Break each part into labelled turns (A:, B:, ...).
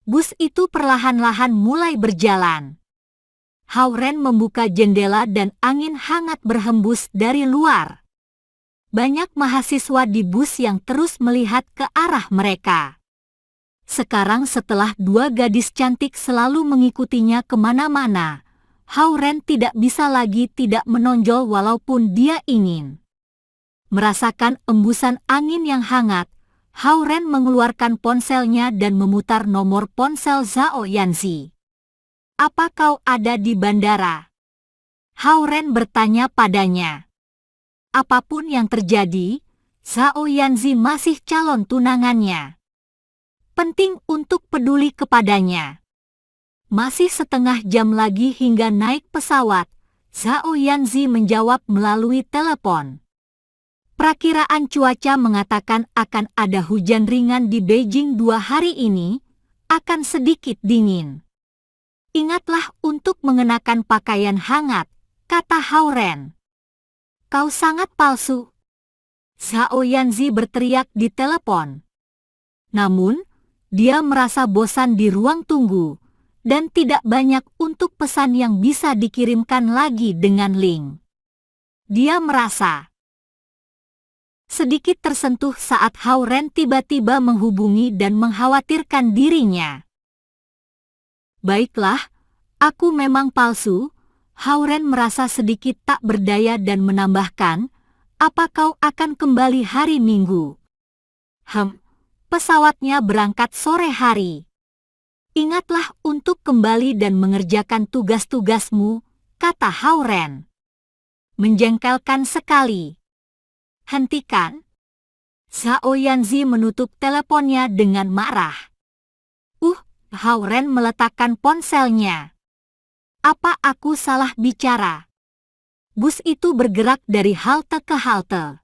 A: Bus itu perlahan-lahan mulai berjalan. Hao-Ren membuka jendela dan angin hangat berhembus dari luar. Banyak mahasiswa di bus yang terus melihat ke arah mereka. Sekarang setelah dua gadis cantik selalu mengikutinya kemana-mana, Hao-Ren tidak bisa lagi tidak menonjol walaupun dia ingin. Merasakan embusan angin yang hangat, Hao-Ren mengeluarkan ponselnya dan memutar nomor ponsel Zhao Yanzi. "Apa kau ada di bandara?" Hao-Ren bertanya padanya. Apapun yang terjadi, Zhao Yanzi masih calon tunangannya. Penting untuk peduli kepadanya. Masih setengah jam lagi hingga naik pesawat, Zhao Yanzi menjawab melalui telepon. Perakiraan cuaca mengatakan akan ada hujan ringan di Beijing 2 hari ini, akan sedikit dingin. Ingatlah untuk mengenakan pakaian hangat, kata Hao-Ren. Kau sangat palsu, Zhao Yanzi berteriak di telepon. Namun, dia merasa bosan di ruang tunggu, dan tidak banyak untuk pesan yang bisa dikirimkan lagi dengan link. Dia merasa sedikit tersentuh saat Hao-Ren tiba-tiba menghubungi dan mengkhawatirkan dirinya. Baiklah, aku memang palsu. Hao-Ren merasa sedikit tak berdaya dan menambahkan, apa kau akan kembali hari Minggu? Pesawatnya berangkat sore hari. Ingatlah untuk kembali dan mengerjakan tugas-tugasmu, kata Hao-Ren. Menjengkelkan sekali. Hentikan. Zhao Yanzi menutup teleponnya dengan marah. Hao-Ren meletakkan ponselnya. Apa aku salah bicara? Bus itu bergerak dari halte ke halte.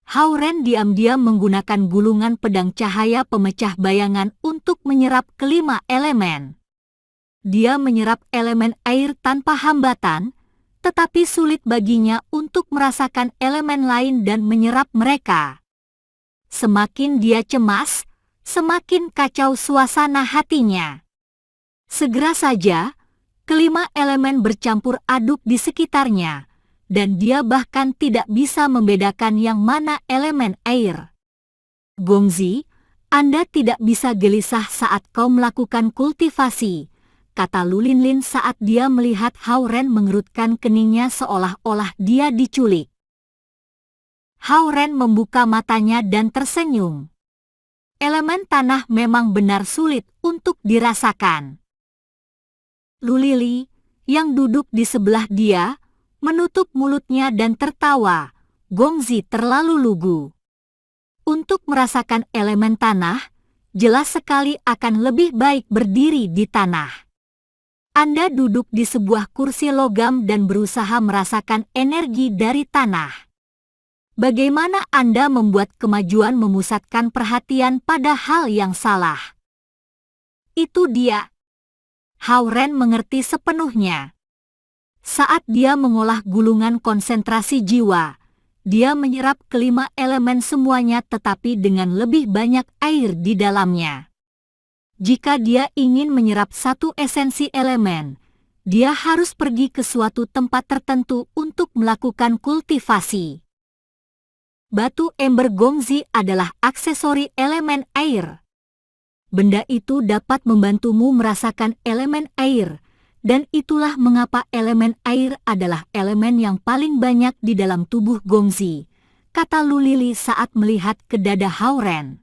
A: Hao-Ren diam-diam menggunakan gulungan pedang cahaya pemecah bayangan untuk menyerap kelima elemen. Dia menyerap elemen air tanpa hambatan, tetapi sulit baginya untuk merasakan elemen lain dan menyerap mereka. Semakin dia cemas, semakin kacau suasana hatinya. Segera saja, kelima elemen bercampur aduk di sekitarnya, dan dia bahkan tidak bisa membedakan yang mana elemen air. Gongzi, Anda tidak bisa gelisah saat kau melakukan kultivasi, kata Lulinlin saat dia melihat Hao-Ren mengerutkan keningnya seolah-olah dia diculik. Hao-Ren membuka matanya dan tersenyum. Elemen tanah memang benar sulit untuk dirasakan. Lulili, yang duduk di sebelah dia, menutup mulutnya dan tertawa. Gongzi terlalu lugu. Untuk merasakan elemen tanah, jelas sekali akan lebih baik berdiri di tanah. Anda duduk di sebuah kursi logam dan berusaha merasakan energi dari tanah. Bagaimana Anda membuat kemajuan memusatkan perhatian pada hal yang salah? Itu dia. Hao-Ren mengerti sepenuhnya. Saat dia mengolah gulungan konsentrasi jiwa, dia menyerap kelima elemen semuanya tetapi dengan lebih banyak air di dalamnya. Jika dia ingin menyerap satu esensi elemen, dia harus pergi ke suatu tempat tertentu untuk melakukan kultivasi. Batu ember Gongzi adalah aksesori elemen air. Benda itu dapat membantumu merasakan elemen air, dan itulah mengapa elemen air adalah elemen yang paling banyak di dalam tubuh Gongzi, kata Lulili saat melihat ke dada Hao-Ren.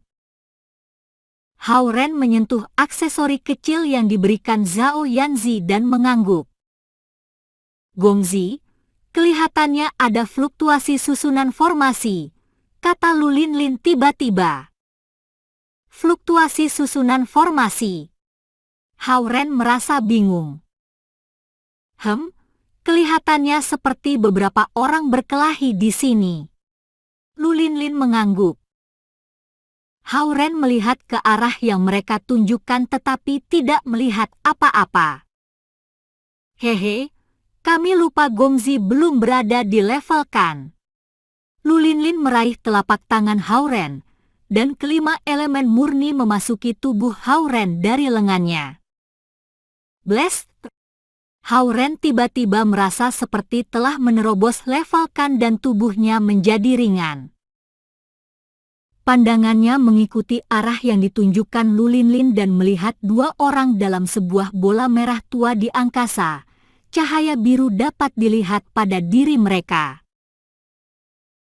A: Hao-Ren menyentuh aksesori kecil yang diberikan Zhao Yanzi dan mengangguk. Gongzi, kelihatannya ada fluktuasi susunan formasi, kata Lulinlin tiba-tiba. Fluktuasi susunan formasi. Hao-Ren merasa bingung. Kelihatannya seperti beberapa orang berkelahi di sini. Lulinlin mengangguk. Hao-Ren melihat ke arah yang mereka tunjukkan tetapi tidak melihat apa-apa. Hehe, kami lupa Gongzi belum berada di level Kan. Lulinlin meraih telapak tangan Hao-Ren, dan kelima elemen murni memasuki tubuh Hauren dari lengannya. Blast! Hauren tiba-tiba merasa seperti telah menerobos level Kan dan tubuhnya menjadi ringan. Pandangannya mengikuti arah yang ditunjukkan Lulinlin dan melihat dua orang dalam sebuah bola merah tua di angkasa. Cahaya biru dapat dilihat pada diri mereka.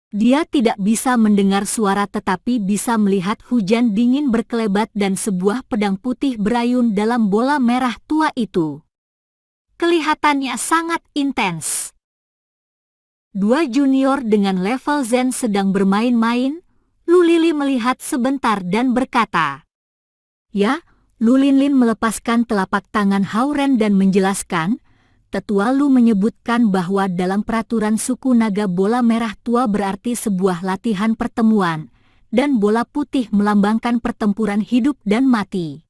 A: Dia tidak bisa mendengar suara tetapi bisa melihat hujan dingin berkelebat dan sebuah pedang putih berayun dalam bola merah tua itu. Kelihatannya sangat intens. Dua junior dengan level Zen sedang bermain-main. Lulili melihat sebentar dan berkata, "Ya." Lulinlin melepaskan telapak tangan Hauren dan menjelaskan, "Tetua Lu menyebutkan bahwa dalam peraturan suku naga bola merah tua berarti sebuah latihan pertemuan, dan bola putih melambangkan pertempuran hidup dan mati."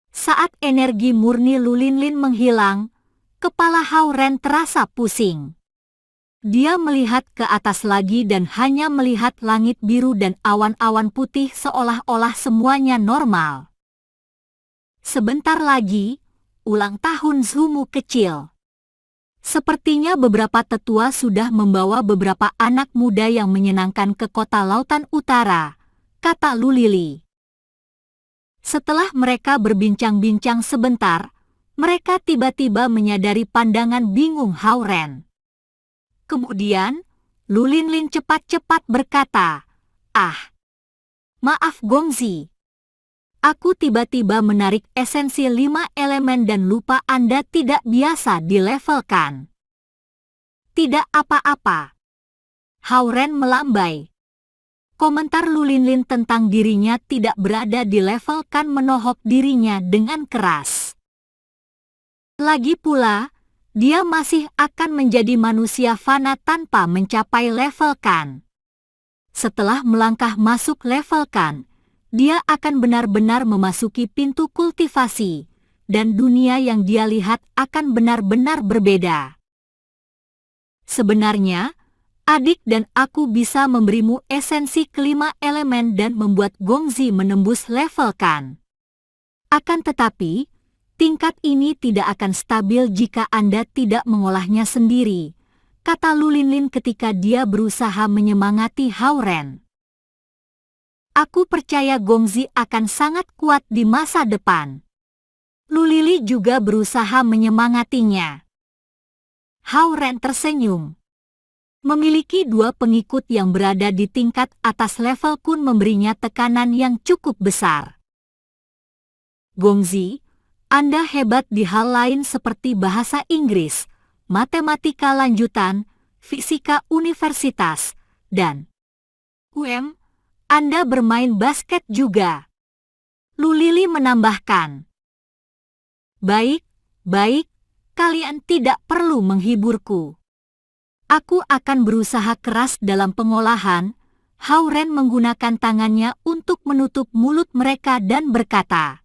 A: Saat energi murni Lulinlin menghilang, kepala Hauren terasa pusing. Dia melihat ke atas lagi dan hanya melihat langit biru dan awan-awan putih seolah-olah semuanya normal. Sebentar lagi, ulang tahun Zumu kecil. Sepertinya beberapa tetua sudah membawa beberapa anak muda yang menyenangkan ke kota lautan utara, kata Lulili. Setelah mereka berbincang-bincang sebentar, mereka tiba-tiba menyadari pandangan bingung Hauren. Kemudian, Lulinlin cepat-cepat berkata, maaf Gongzi. Aku tiba-tiba menarik esensi 5 elemen dan lupa Anda tidak biasa dilevelkan." "Tidak apa-apa." Hauren melambai. Komentar Lulinlin tentang dirinya tidak berada di level Kan menohok dirinya dengan keras. Lagi pula, dia masih akan menjadi manusia fana tanpa mencapai level Kan. Setelah melangkah masuk level Kan, dia akan benar-benar memasuki pintu kultivasi, dan dunia yang dia lihat akan benar-benar berbeda. Sebenarnya, adik dan aku bisa memberimu esensi kelima elemen dan membuat Gongzi menembus level Kan. Akan tetapi, tingkat ini tidak akan stabil jika Anda tidak mengolahnya sendiri, kata Lulinlin ketika dia berusaha menyemangati Hauren. "Aku percaya Gongzi akan sangat kuat di masa depan." Lulili juga berusaha menyemangatinya. Hauren tersenyum. Memiliki dua pengikut yang berada di tingkat atas level Kun memberinya tekanan yang cukup besar. "Gongzi, Anda hebat di hal lain seperti bahasa Inggris, matematika lanjutan, fisika universitas, dan Anda bermain basket juga." Lulili menambahkan. Baik, kalian tidak perlu menghiburku. Aku akan berusaha keras dalam pengolahan." Hauren menggunakan tangannya untuk menutup mulut mereka dan berkata.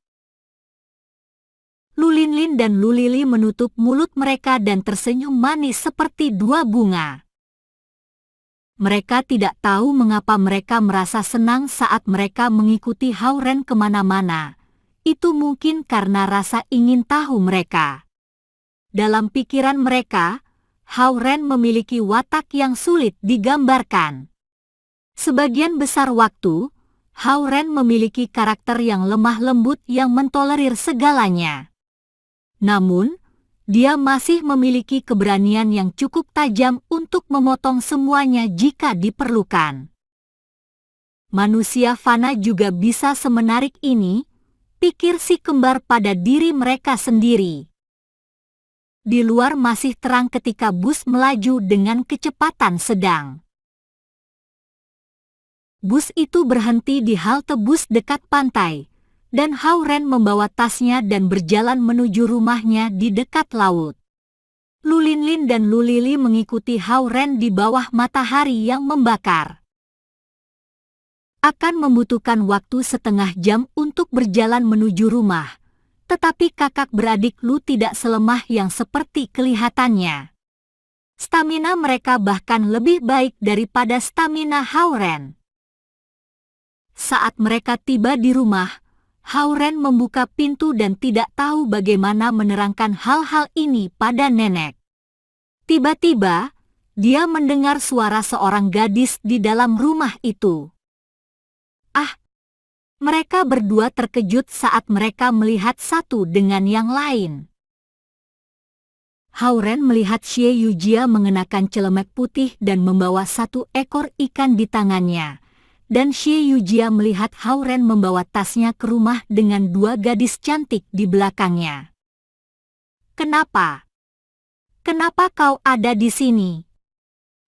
A: Lulinlin dan Lulili menutup mulut mereka dan tersenyum manis seperti dua bunga. Mereka tidak tahu mengapa mereka merasa senang saat mereka mengikuti Hauren kemana-mana. Itu mungkin karena rasa ingin tahu mereka. Dalam pikiran mereka, Hauren memiliki watak yang sulit digambarkan. Sebagian besar waktu, Hauren memiliki karakter yang lemah lembut yang mentolerir segalanya. Namun, dia masih memiliki keberanian yang cukup tajam untuk memotong semuanya jika diperlukan. Manusia fana juga bisa semenarik ini, pikir si kembar pada diri mereka sendiri. Di luar masih terang ketika bus melaju dengan kecepatan sedang. Bus itu berhenti di halte bus dekat pantai, dan Hauren membawa tasnya dan berjalan menuju rumahnya di dekat laut. Lulinlin dan Lulili mengikuti Hauren di bawah matahari yang membakar. Akan membutuhkan waktu setengah jam untuk berjalan menuju rumah, tetapi kakak beradik Lu tidak selemah yang seperti kelihatannya. Stamina mereka bahkan lebih baik daripada stamina Hauren. Saat mereka tiba di rumah, Hao-Ren membuka pintu dan tidak tahu bagaimana menerangkan hal-hal ini pada nenek. Tiba-tiba, dia mendengar suara seorang gadis di dalam rumah itu. Ah! Mereka berdua terkejut saat mereka melihat satu dengan yang lain. Hao-Ren melihat Xie Yujia mengenakan celemek putih dan membawa satu ekor ikan di tangannya. Dan Xie Yujia melihat Hao-Ren membawa tasnya ke rumah dengan dua gadis cantik di belakangnya. Kenapa? Kenapa kau ada di sini?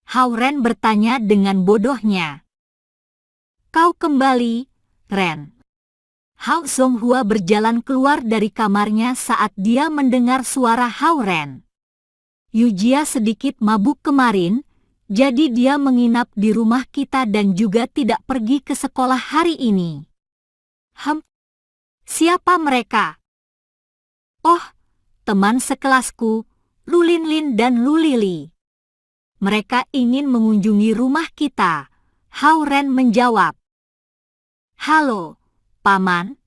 A: Hao-Ren bertanya dengan bodohnya. Kau kembali, Ren. Hao Zonghua berjalan keluar dari kamarnya saat dia mendengar suara Hao-Ren. Yujia sedikit mabuk kemarin, jadi dia menginap di rumah kita dan juga tidak pergi ke sekolah hari ini. Siapa mereka? Oh, teman sekelasku, Lu Linlin dan Lu Lili. Mereka ingin mengunjungi rumah kita, Hao-Ren menjawab. Halo, Paman.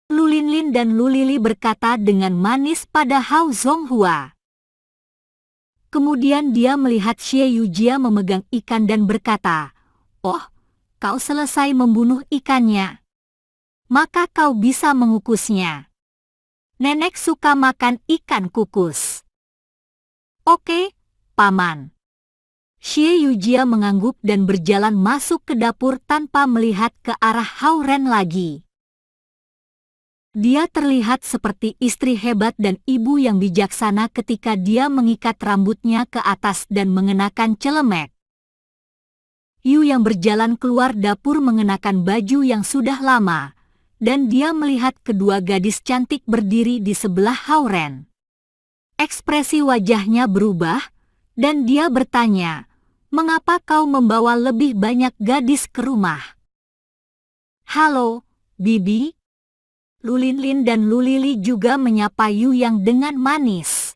A: Lu Linlin dan Lu Lili berkata dengan manis pada Hao Zonghua. Kemudian dia melihat Xie Yujia memegang ikan dan berkata, "Oh, kau selesai membunuh ikannya. Maka kau bisa mengukusnya. Nenek suka makan ikan kukus." Oke, Paman. Xie Yujia mengangguk dan berjalan masuk ke dapur tanpa melihat ke arah Hao-Ren lagi. Dia terlihat seperti istri hebat dan ibu yang bijaksana ketika dia mengikat rambutnya ke atas dan mengenakan celemek. Yu yang berjalan keluar dapur mengenakan baju yang sudah lama, dan dia melihat kedua gadis cantik berdiri di sebelah Hao-Ren. Ekspresi wajahnya berubah, dan dia bertanya, "Mengapa kau membawa lebih banyak gadis ke rumah?" "Halo, Bibi." Lu Linlin dan Lu Lili juga menyapa Yu Yang dengan manis.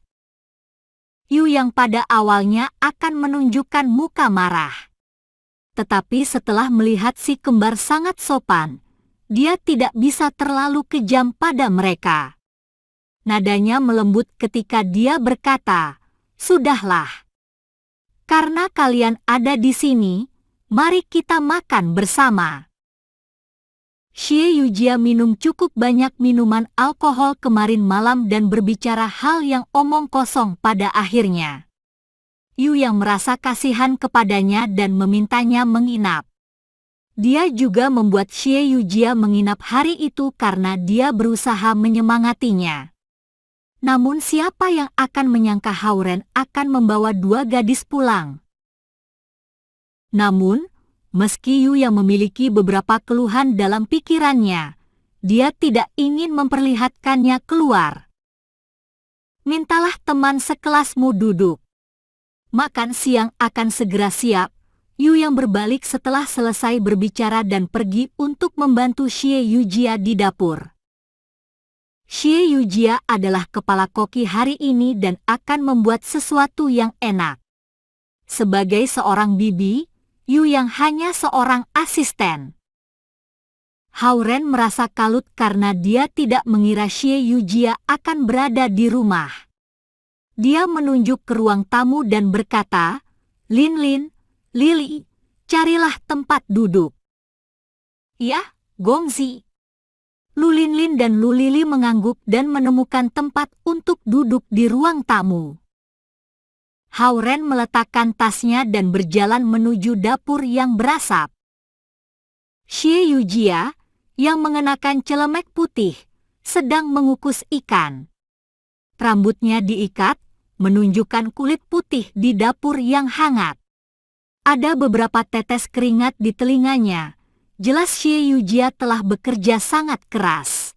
A: Yu Yang pada awalnya akan menunjukkan muka marah. Tetapi setelah melihat si kembar sangat sopan, dia tidak bisa terlalu kejam pada mereka. Nadanya melembut ketika dia berkata, "Sudahlah. Karena kalian ada di sini, mari kita makan bersama." Xie Yujia minum cukup banyak minuman alkohol kemarin malam dan berbicara hal yang omong kosong pada akhirnya. Yu yang merasa kasihan kepadanya dan memintanya menginap. Dia juga membuat Xie Yujia menginap hari itu karena dia berusaha menyemangatinya. Namun siapa yang akan menyangka Hao-Ren akan membawa dua gadis pulang? Namun, meski Yu yang memiliki beberapa keluhan dalam pikirannya, dia tidak ingin memperlihatkannya keluar. "Mintalah teman sekelasmu duduk. Makan siang akan segera siap." Yu yang berbalik setelah selesai berbicara dan pergi untuk membantu Xie Yujia di dapur. Xie Yujia adalah kepala koki hari ini dan akan membuat sesuatu yang enak. Sebagai seorang bibi, Yu yang hanya seorang asisten. Hao-Ren merasa kalut karena dia tidak mengira Xie Yujia akan berada di rumah. Dia menunjuk ke ruang tamu dan berkata, "Linlin, Lili, carilah tempat duduk." "Ya, Gongzi." Lu Linlin dan Lu Lili mengangguk dan menemukan tempat untuk duduk di ruang tamu. Hao-Ren meletakkan tasnya dan berjalan menuju dapur yang berasap. Xie Yujia, yang mengenakan celemek putih, sedang mengukus ikan. Rambutnya diikat, menunjukkan kulit putih di dapur yang hangat. Ada beberapa tetes keringat di telinganya. Jelas Xie Yujia telah bekerja sangat keras.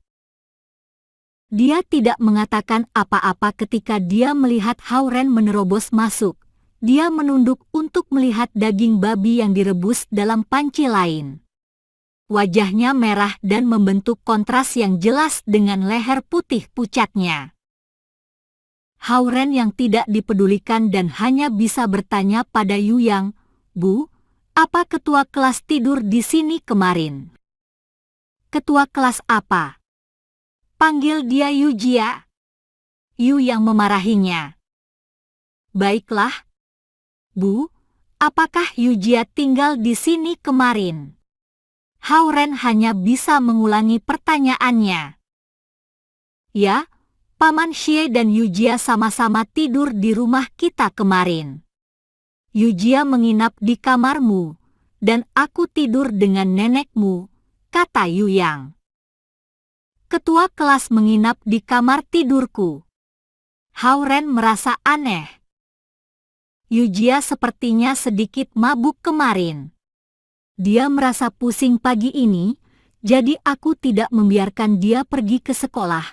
A: Dia tidak mengatakan apa-apa ketika dia melihat Hao-Ren menerobos masuk. Dia menunduk untuk melihat daging babi yang direbus dalam panci lain. Wajahnya merah dan membentuk kontras yang jelas dengan leher putih pucatnya. Hao-Ren yang tidak dipedulikan dan hanya bisa bertanya pada Yu Yang, "Bu, apa ketua kelas tidur di sini kemarin?" ketua kelas apa? Panggil dia Yujia. Yu yang memarahinya. Baiklah. Bu, apakah Yujia tinggal di sini kemarin? Hao-ren hanya bisa mengulangi pertanyaannya. Ya, Paman Xie dan Yujia sama-sama tidur di rumah kita kemarin. Yujia menginap di kamarmu, dan aku tidur dengan nenekmu, kata Yu Yang. Ketua kelas menginap di kamar tidurku. Hao-ren merasa aneh. Yujia sepertinya sedikit mabuk kemarin. Dia merasa pusing pagi ini, jadi aku tidak membiarkan dia pergi ke sekolah,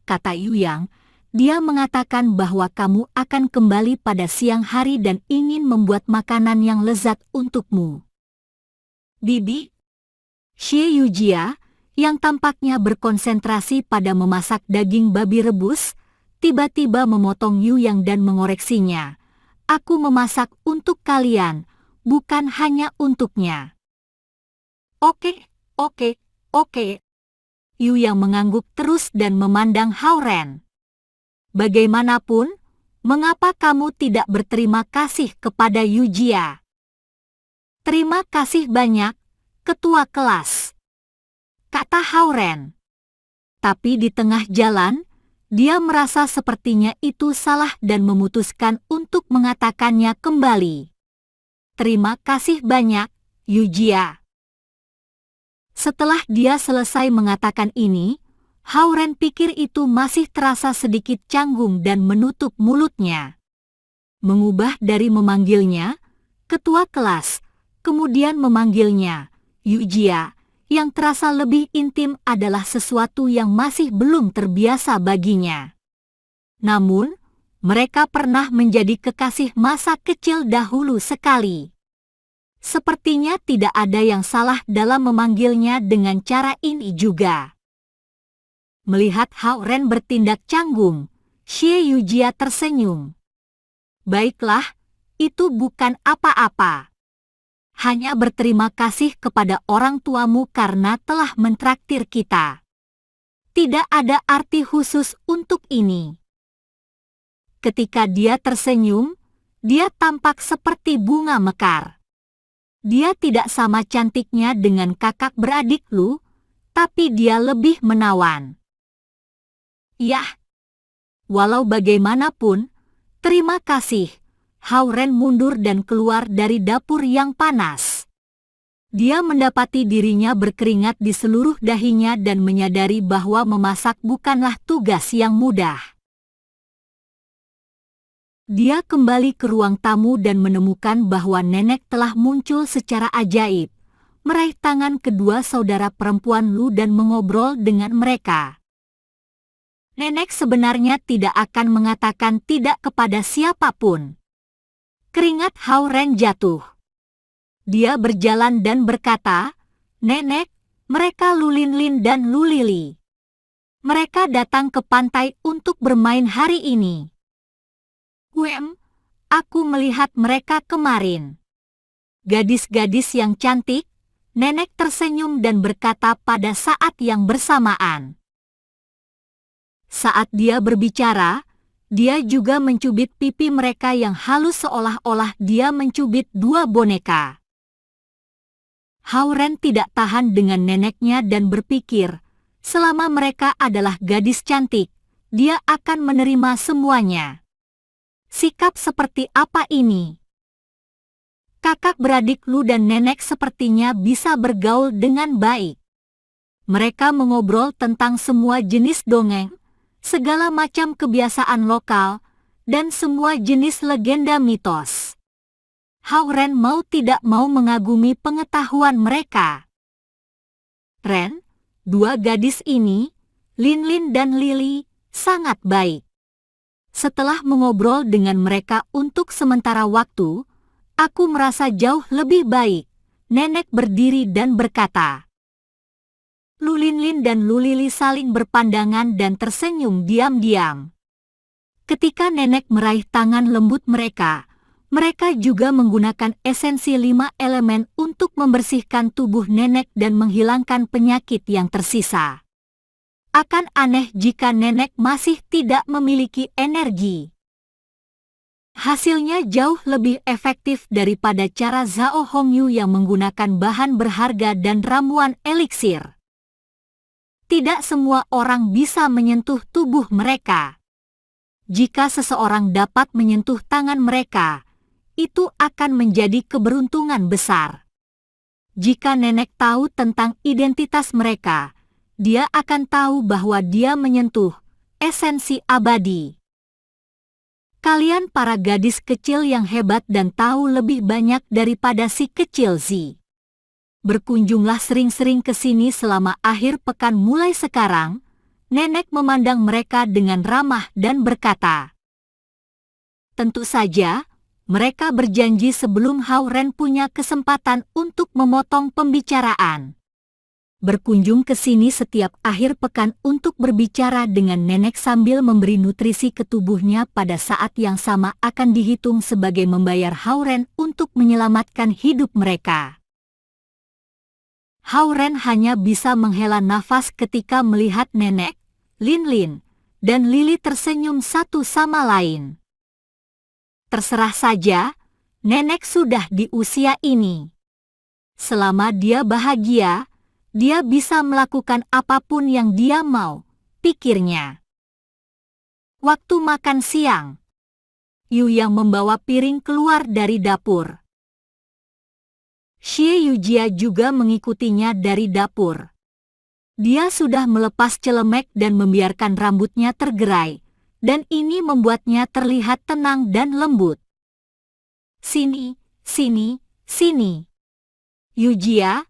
A: kata Yu Yang. Dia mengatakan bahwa kamu akan kembali pada siang hari dan ingin membuat makanan yang lezat untukmu. Bibi, Xie Yujia, yang tampaknya berkonsentrasi pada memasak daging babi rebus, tiba-tiba memotong Yu Yang dan mengoreksinya. Aku memasak untuk kalian, bukan hanya untuknya. Oke. Yu Yang mengangguk terus dan memandang Hao-ren. Bagaimanapun, mengapa kamu tidak berterima kasih kepada Yujia? Terima kasih banyak, ketua kelas, kata Hao-ren. Tapi di tengah jalan, dia merasa sepertinya itu salah dan memutuskan untuk mengatakannya kembali. Terima kasih banyak, Yujia. Setelah dia selesai mengatakan ini, Hao-ren pikir itu masih terasa sedikit canggung dan menutup mulutnya. Mengubah dari memanggilnya, ketua kelas, kemudian memanggilnya, Yujia, yang terasa lebih intim adalah sesuatu yang masih belum terbiasa baginya. Namun, mereka pernah menjadi kekasih masa kecil dahulu sekali. Sepertinya tidak ada yang salah dalam memanggilnya dengan cara ini juga. Melihat Hao-ren bertindak canggung, Xie Yujia tersenyum. Baiklah, itu bukan apa-apa. Hanya berterima kasih kepada orang tuamu karena telah mentraktir kita. Tidak ada arti khusus untuk ini. Ketika dia tersenyum, dia tampak seperti bunga mekar. Dia tidak sama cantiknya dengan kakak beradik Lu, tapi dia lebih menawan. Yah, walau bagaimanapun, terima kasih. Hao-ren mundur dan keluar dari dapur yang panas. Dia mendapati dirinya berkeringat di seluruh dahinya dan menyadari bahwa memasak bukanlah tugas yang mudah. Dia kembali ke ruang tamu dan menemukan bahwa nenek telah muncul secara ajaib, meraih tangan kedua saudara perempuan Lu dan mengobrol dengan mereka. Nenek sebenarnya tidak akan mengatakan tidak kepada siapapun. Keringat Hao-ren jatuh. Dia berjalan dan berkata, "Nenek, mereka Lu Linlin dan Lu Lili. Mereka datang ke pantai untuk bermain hari ini." Aku melihat mereka kemarin. Gadis-gadis yang cantik, nenek tersenyum dan berkata pada saat yang bersamaan. Saat dia berbicara, dia juga mencubit pipi mereka yang halus seolah-olah dia mencubit dua boneka. Hao-ren tidak tahan dengan neneknya dan berpikir, selama mereka adalah gadis cantik, dia akan menerima semuanya. Sikap seperti apa ini? Kakak beradik Lu dan nenek sepertinya bisa bergaul dengan baik. Mereka mengobrol tentang semua jenis dongeng, segala macam kebiasaan lokal, dan semua jenis legenda mitos. Hao-ren mau tidak mau mengagumi pengetahuan mereka. Ren, dua gadis ini, Linlin dan Lili, sangat baik. Setelah mengobrol dengan mereka untuk sementara waktu, aku merasa jauh lebih baik. Nenek berdiri dan berkata. Lu Linlin dan Lu Lili saling berpandangan dan tersenyum diam-diam. Ketika nenek meraih tangan lembut mereka, Mereka juga menggunakan esensi 5 elemen untuk membersihkan tubuh nenek dan menghilangkan penyakit yang tersisa. Akan aneh jika nenek masih tidak memiliki energi. Hasilnya jauh lebih efektif daripada cara Zhao Hongyu yang menggunakan bahan berharga dan ramuan eliksir. Tidak semua orang bisa menyentuh tubuh mereka. Jika seseorang dapat menyentuh tangan mereka, itu akan menjadi keberuntungan besar. Jika nenek tahu tentang identitas mereka, dia akan tahu bahwa dia menyentuh esensi abadi. Kalian para gadis kecil yang hebat dan tahu lebih banyak daripada si kecil Z. Berkunjunglah sering-sering ke sini selama akhir pekan mulai sekarang. Nenek memandang mereka dengan ramah dan berkata, tentu saja, mereka berjanji sebelum Hao Ren punya kesempatan untuk memotong pembicaraan. Berkunjung ke sini setiap akhir pekan untuk berbicara dengan nenek sambil memberi nutrisi ke tubuhnya pada saat yang sama akan dihitung sebagai membayar Hao Ren untuk menyelamatkan hidup mereka. Hao Ren hanya bisa menghela nafas ketika melihat nenek, Lin Lin, dan Lili tersenyum satu sama lain. Terserah saja, nenek sudah di usia ini. Selama dia bahagia, dia bisa melakukan apapun yang dia mau, pikirnya. Waktu makan siang, Yu yang membawa piring keluar dari dapur. Xie Yujia juga mengikutinya dari dapur. Dia sudah melepas celemek dan membiarkan rambutnya tergerai, dan ini membuatnya terlihat tenang dan lembut. Sini, sini, sini. Yujia,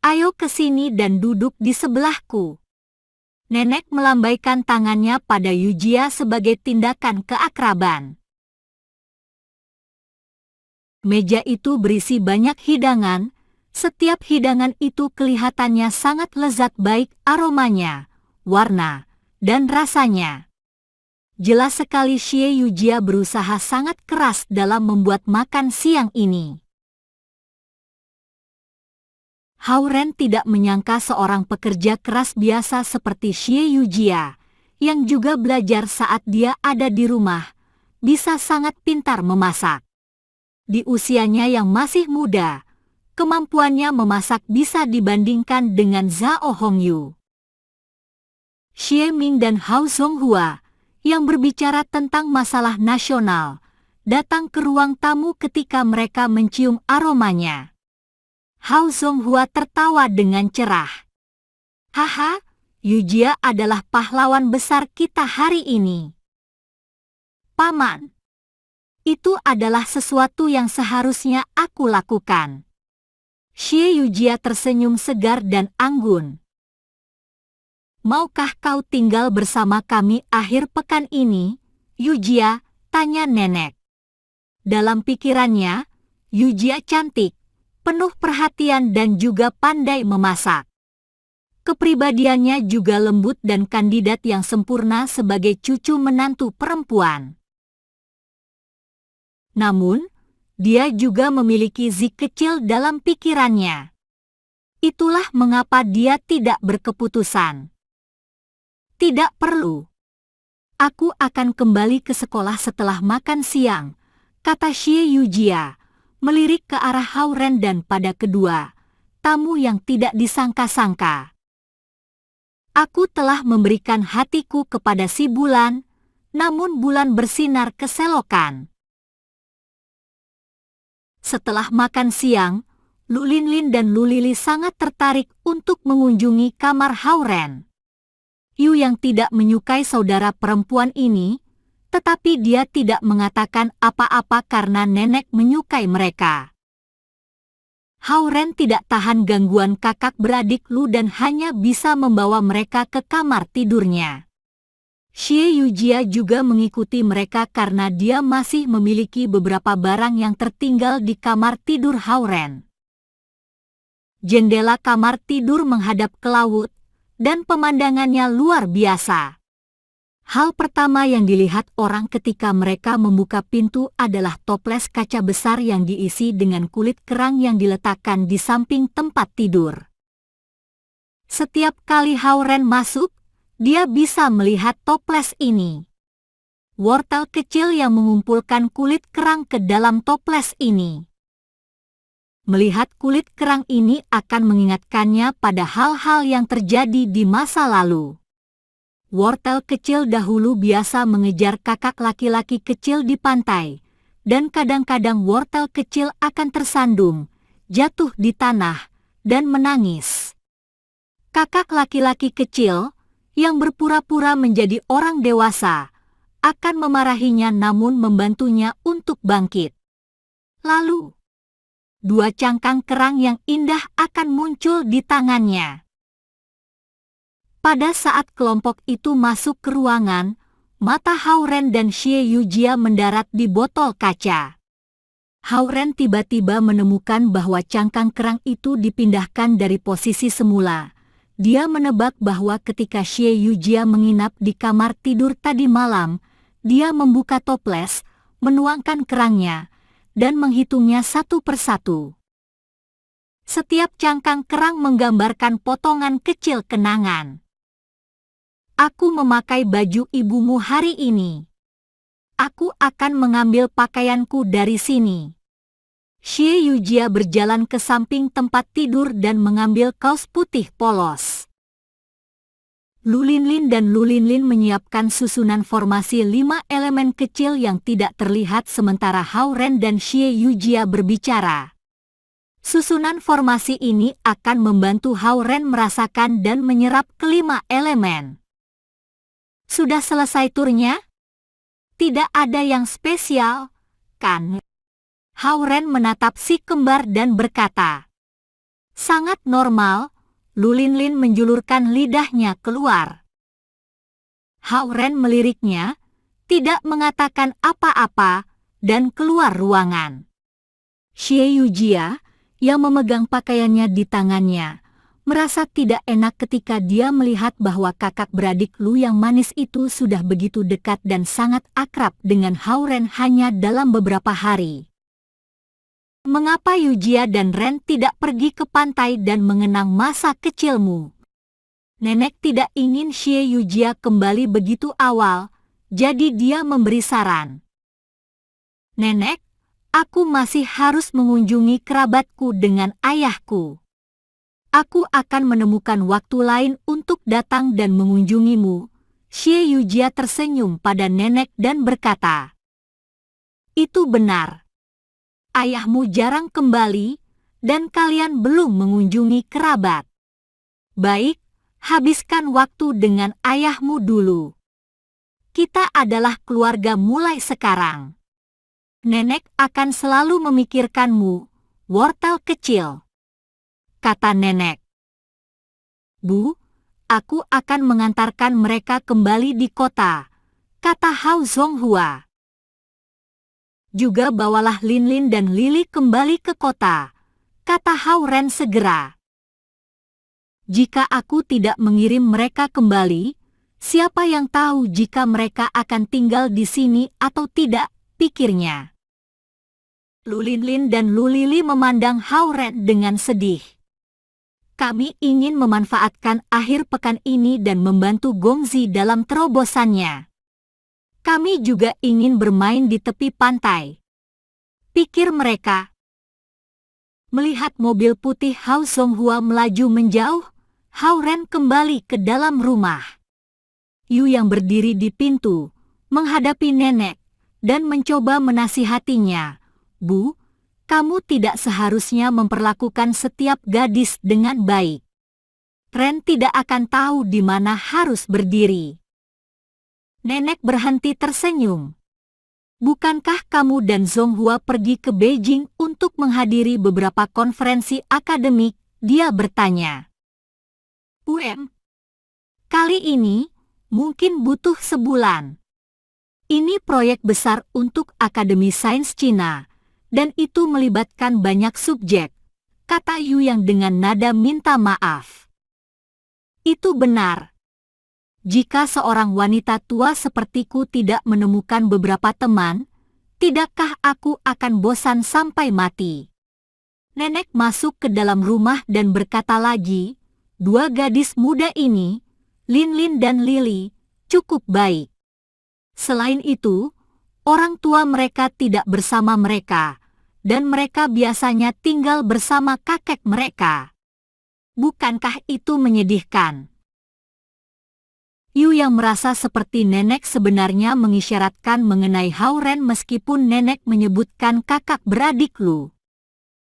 A: ayo ke sini dan duduk di sebelahku. Nenek melambaikan tangannya pada Yujia sebagai tindakan keakraban. Meja itu berisi banyak hidangan. Setiap hidangan itu kelihatannya sangat lezat baik aromanya, warna, dan rasanya. Jelas sekali Xie Yujia berusaha sangat keras dalam membuat makan siang ini. Hao Ren tidak menyangka seorang pekerja keras biasa seperti Xie Yujia, yang juga belajar saat dia ada di rumah, bisa sangat pintar memasak. Di usianya yang masih muda, kemampuannya memasak bisa dibandingkan dengan Zhao Hongyu. Xie Ming dan Hao Zonghua, yang berbicara tentang masalah nasional, datang ke ruang tamu ketika mereka mencium aromanya. Hao Zonghua tertawa dengan cerah. Haha, Yujia adalah pahlawan besar kita hari ini. Paman, itu adalah sesuatu yang seharusnya aku lakukan. Xie Yujia tersenyum segar dan anggun. Maukah kau tinggal bersama kami akhir pekan ini, Yujia? Tanya nenek. Dalam pikirannya, Yujia cantik, penuh perhatian dan juga pandai memasak. Kepribadiannya juga lembut dan kandidat yang sempurna sebagai cucu menantu perempuan. Namun, dia juga memiliki zik kecil dalam pikirannya. Itulah mengapa dia tidak berkeputusan. Tidak perlu. Aku akan kembali ke sekolah setelah makan siang, kata Xie Yujia, melirik ke arah Hao Ren dan pada kedua tamu yang tidak disangka-sangka. Aku telah memberikan hatiku kepada si bulan, namun bulan bersinar keselokan. Setelah makan siang, Lu Linlin dan Lu Lili sangat tertarik untuk mengunjungi kamar Hao Ren. Yu yang tidak menyukai saudara perempuan ini, tetapi dia tidak mengatakan apa-apa karena nenek menyukai mereka. Hao Ren tidak tahan gangguan kakak beradik Lu dan hanya bisa membawa mereka ke kamar tidurnya. Xie Yujia juga mengikuti mereka karena dia masih memiliki beberapa barang yang tertinggal di kamar tidur Hao Ren. Jendela kamar tidur menghadap ke laut, dan pemandangannya luar biasa. Hal pertama yang dilihat orang ketika mereka membuka pintu adalah toples kaca besar yang diisi dengan kulit kerang yang diletakkan di samping tempat tidur. Setiap kali Hao-Ren masuk, dia bisa melihat toples ini. Wortel kecil yang mengumpulkan kulit kerang ke dalam toples ini. Melihat kulit kerang ini akan mengingatkannya pada hal-hal yang terjadi di masa lalu. Wortel kecil dahulu biasa mengejar kakak laki-laki kecil di pantai, dan kadang-kadang wortel kecil akan tersandung, jatuh di tanah, dan menangis. Kakak laki-laki kecil, yang berpura-pura menjadi orang dewasa, akan memarahinya namun membantunya untuk bangkit. Lalu, dua cangkang kerang yang indah akan muncul di tangannya. Pada saat kelompok itu masuk ke ruangan, mata Hao-Ren dan Xie Yujia mendarat di botol kaca. Hao-Ren tiba-tiba menemukan bahwa cangkang kerang itu dipindahkan dari posisi semula. Dia menebak bahwa ketika Xie Yujia menginap di kamar tidur tadi malam, dia membuka toples, menuangkan kerangnya, dan menghitungnya satu persatu. Setiap cangkang kerang menggambarkan potongan kecil kenangan. Aku memakai baju ibumu hari ini. Aku akan mengambil pakaianku dari sini. Xie Yujia berjalan ke samping tempat tidur dan mengambil kaos putih polos. Lu Linlin dan Lu Linlin menyiapkan susunan formasi 5 elemen kecil yang tidak terlihat sementara Hao-Ren dan Xie Yujia berbicara. Susunan formasi ini akan membantu Hao-Ren merasakan dan menyerap kelima elemen. Sudah selesai turnya? Tidak ada yang spesial, kan? Hao-Ren menatap si kembar dan berkata. Sangat normal, Lu Linlin menjulurkan lidahnya keluar. Hao-Ren meliriknya, tidak mengatakan apa-apa, dan keluar ruangan. Xie Yujia, yang memegang pakaiannya di tangannya, merasa tidak enak ketika dia melihat bahwa kakak beradik Lu yang manis itu sudah begitu dekat dan sangat akrab dengan Hao-Ren hanya dalam beberapa hari. Mengapa Yujia dan Ren tidak pergi ke pantai dan mengenang masa kecilmu? Nenek tidak ingin Xie Yujia kembali begitu awal, jadi dia memberi saran. Nenek, aku masih harus mengunjungi kerabatku dengan ayahku. Aku akan menemukan waktu lain untuk datang dan mengunjungimu. Xie Yujia tersenyum pada nenek dan berkata, itu benar. Ayahmu jarang kembali, dan kalian belum mengunjungi kerabat. Baik, habiskan waktu dengan ayahmu dulu. Kita adalah keluarga mulai sekarang. Nenek akan selalu memikirkanmu, wortel kecil. Kata nenek. Bu, aku akan mengantarkan mereka kembali di kota, kata Hao Zonghua. Juga bawalah Linlin dan Lili kembali ke kota, kata Hao-Ren segera. Jika aku tidak mengirim mereka kembali, siapa yang tahu jika mereka akan tinggal di sini atau tidak, pikirnya. Lu Linlin dan Lu Lili memandang Hao-Ren dengan sedih. Kami ingin memanfaatkan akhir pekan ini dan membantu Gongzi dalam terobosannya. Kami juga ingin bermain di tepi pantai. Pikir mereka. Melihat mobil putih Hao Zonghua melaju menjauh, Hao-Ren kembali ke dalam rumah. Yu yang berdiri di pintu, menghadapi nenek, dan mencoba menasihatinya. Bu, kamu tidak seharusnya memperlakukan setiap gadis dengan baik. Ren tidak akan tahu di mana harus berdiri. Nenek berhenti tersenyum. Bukankah kamu dan Zonghua pergi ke Beijing untuk menghadiri beberapa konferensi akademik? Dia bertanya. Kali ini, mungkin butuh sebulan. Ini proyek besar untuk Akademi Sains Cina. Dan itu melibatkan banyak subjek, kata Yu yang dengan nada minta maaf. Itu benar. Jika seorang wanita tua sepertiku tidak menemukan beberapa teman, tidakkah aku akan bosan sampai mati? Nenek masuk ke dalam rumah dan berkata lagi, dua gadis muda ini, Lin dan Lily, cukup baik. Selain itu, orang tua mereka tidak bersama mereka, dan mereka biasanya tinggal bersama kakek mereka. Bukankah itu menyedihkan? Yu yang merasa seperti nenek sebenarnya mengisyaratkan mengenai Hao-Ren meskipun nenek menyebutkan kakak beradik Lu.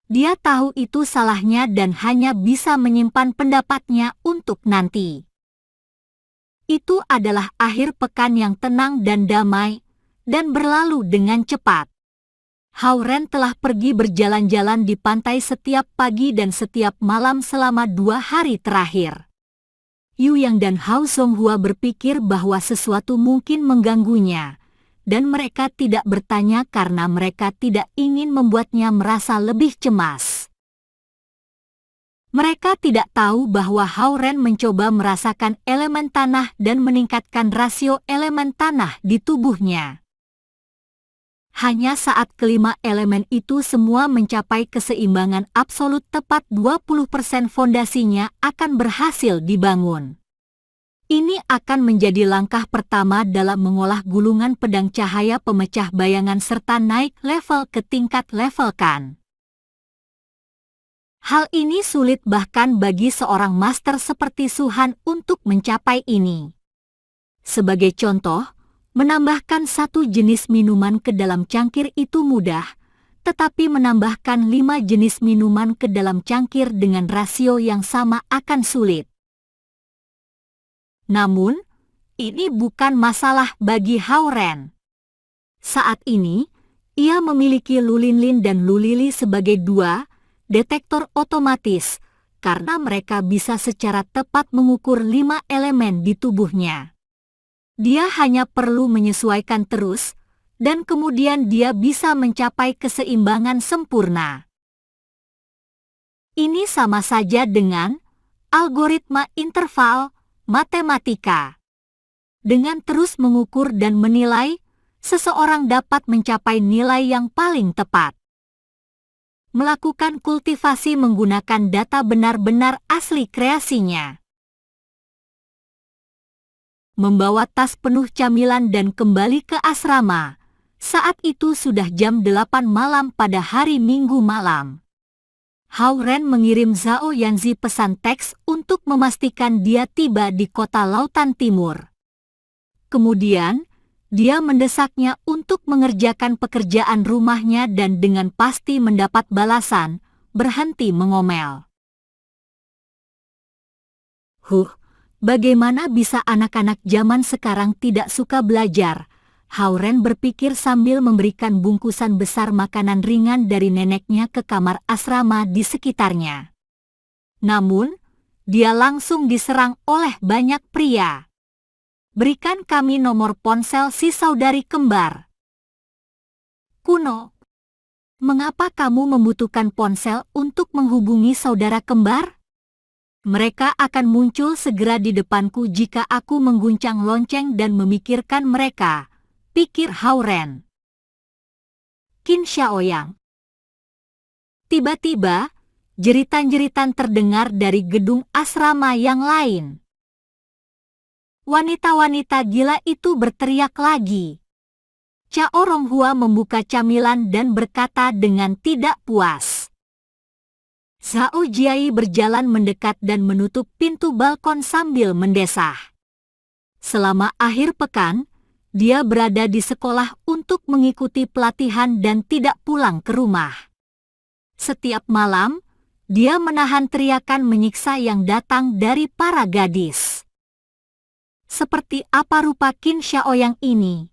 A: Dia tahu itu salahnya dan hanya bisa menyimpan pendapatnya untuk nanti. Itu adalah akhir pekan yang tenang dan damai, dan berlalu dengan cepat. Hao-Ren telah pergi berjalan-jalan di pantai setiap pagi dan setiap malam selama 2 hari terakhir. Yu Yang dan Hao Songhua berpikir bahwa sesuatu mungkin mengganggunya, dan mereka tidak bertanya karena mereka tidak ingin membuatnya merasa lebih cemas. Mereka tidak tahu bahwa Hao-Ren mencoba merasakan elemen tanah dan meningkatkan rasio elemen tanah di tubuhnya. Hanya saat kelima elemen itu semua mencapai keseimbangan absolut tepat 20% fondasinya akan berhasil dibangun. Ini akan menjadi langkah pertama dalam mengolah gulungan pedang cahaya pemecah bayangan serta naik level ke tingkat level Kan. Hal ini sulit bahkan bagi seorang master seperti Suhan untuk mencapai ini. Sebagai contoh, menambahkan satu jenis minuman ke dalam cangkir itu mudah, tetapi menambahkan 5 jenis minuman ke dalam cangkir dengan rasio yang sama akan sulit. Namun, ini bukan masalah bagi Hao-Ren. Saat ini, ia memiliki Lu Lin dan Lu Lily sebagai 2 detektor otomatis, karena mereka bisa secara tepat mengukur 5 elemen di tubuhnya. Dia hanya perlu menyesuaikan terus, dan kemudian dia bisa mencapai keseimbangan sempurna. Ini sama saja dengan algoritma interval matematika. Dengan terus mengukur dan menilai, seseorang dapat mencapai nilai yang paling tepat. Melakukan kultivasi menggunakan data benar-benar asli kreasinya. Membawa tas penuh camilan dan kembali ke asrama. Saat itu sudah jam 8 malam pada hari Minggu malam. Hao-Ren mengirim Zhao Yanzi pesan teks untuk memastikan dia tiba di kota Lautan Timur. Kemudian, dia mendesaknya untuk mengerjakan pekerjaan rumahnya dan dengan pasti mendapat balasan, berhenti mengomel. Bagaimana bisa anak-anak zaman sekarang tidak suka belajar? Hao-Ren berpikir sambil memberikan bungkusan besar makanan ringan dari neneknya ke kamar asrama di sekitarnya. Namun, dia langsung diserang oleh banyak pria. Berikan kami nomor ponsel si saudari kembar. Kuno, mengapa kamu membutuhkan ponsel untuk menghubungi saudara kembar? Mereka akan muncul segera di depanku jika aku mengguncang lonceng dan memikirkan mereka, pikir Hao-Ren. Qin Xiaoyang. Tiba-tiba, jeritan-jeritan terdengar dari gedung asrama yang lain. Wanita-wanita gila itu berteriak lagi. Cao Ronghua membuka camilan dan berkata dengan tidak puas. Zhao Jiai berjalan mendekat dan menutup pintu balkon sambil mendesah. Selama akhir pekan, dia berada di sekolah untuk mengikuti pelatihan dan tidak pulang ke rumah. Setiap malam, dia menahan teriakan menyiksa yang datang dari para gadis. Seperti apa rupa Qin Xiaoyang ini?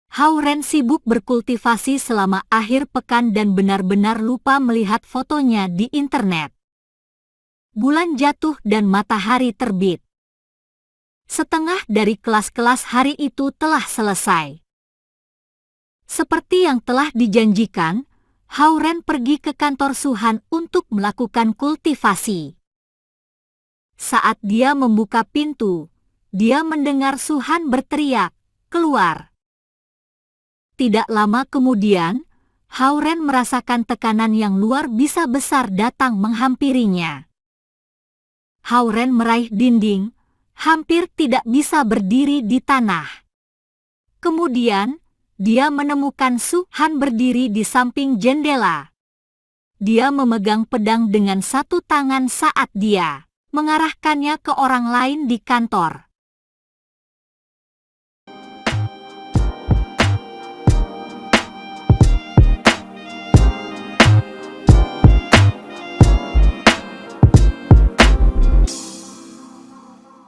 A: Hao-Ren sibuk berkultivasi selama akhir pekan dan benar-benar lupa melihat fotonya di internet. Bulan jatuh dan matahari terbit. Setengah dari kelas-kelas hari itu telah selesai. Seperti yang telah dijanjikan, Hao-Ren pergi ke kantor Suhan untuk melakukan kultivasi. Saat dia membuka pintu, dia mendengar Su-han berteriak, "Keluar!" Tidak lama kemudian, Hao-ren merasakan tekanan yang luar biasa besar datang menghampirinya. Hao-ren meraih dinding, hampir tidak bisa berdiri di tanah. Kemudian, dia menemukan Su-han berdiri di samping jendela. Dia memegang pedang dengan satu tangan saat dia mengarahkannya ke orang lain di kantor.